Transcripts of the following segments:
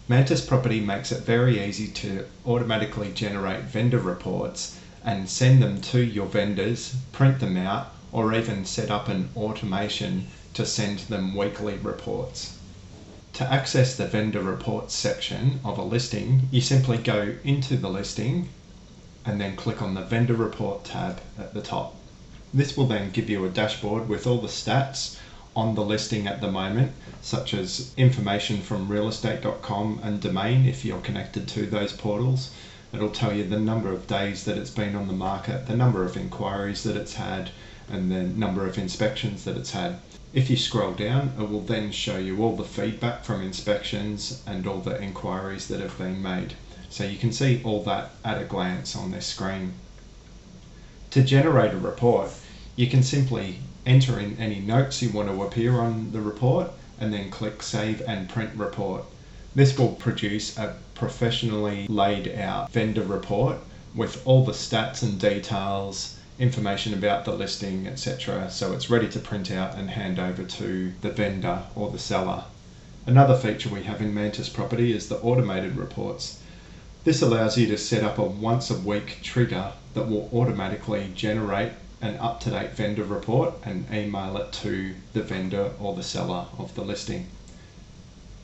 Mantis Property makes it very easy to automatically generate vendor reports and send them to your vendors, print them out, or even set up an automation to send them weekly reports. To access the vendor reports section of a listing, you simply go into the listing and then click on the vendor report tab at the top. This will then give you a dashboard with all the stats on the listing at the moment, such as information from realestate.com and domain if you're connected to those portals. It'll tell you the number of days that it's been on the market, the number of inquiries that it's had, and the number of inspections that it's had. If you scroll down, it will then show you all the feedback from inspections and all the inquiries that have been made. So you can see all that at a glance on this screen. To generate a report, you can simply enter in any notes you want to appear on the report and then click Save and Print Report. This will produce a professionally laid out vendor report with all the stats and details, information about the listing, etc. So it's ready to print out and hand over to the vendor or the seller. Another feature we have in Mantis Property is the automated reports. This allows you to set up a once a week trigger that will automatically generate an up-to-date vendor report and email it to the vendor or the seller of the listing.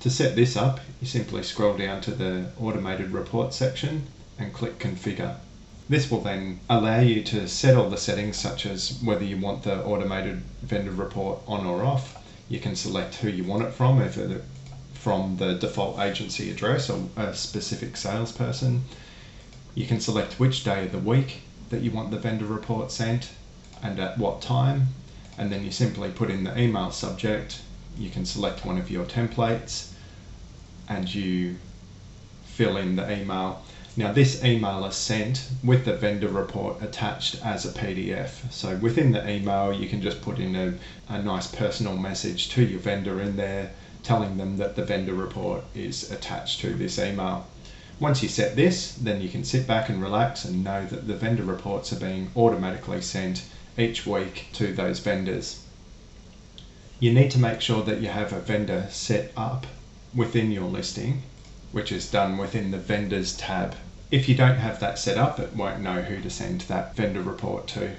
To set this up, you simply scroll down to the automated report section and click Configure. This will then allow you to set all the settings, such as whether you want the automated vendor report on or off. You can select who you want it from, if it from the default agency address or a specific salesperson. You can select which day of the week that you want the vendor report sent and at what time, and then you simply put in the email subject. You can select one of your templates and you fill in the email. Now this email is sent with the vendor report attached as a PDF. So within the email you can just put in a nice personal message to your vendor in there, telling them that the vendor report is attached to this email. Once you set this, then you can sit back and relax and know that the vendor reports are being automatically sent each week to those vendors. You need to make sure that you have a vendor set up within your listing, which is done within the vendors tab. If you don't have that set up, it won't know who to send that vendor report to.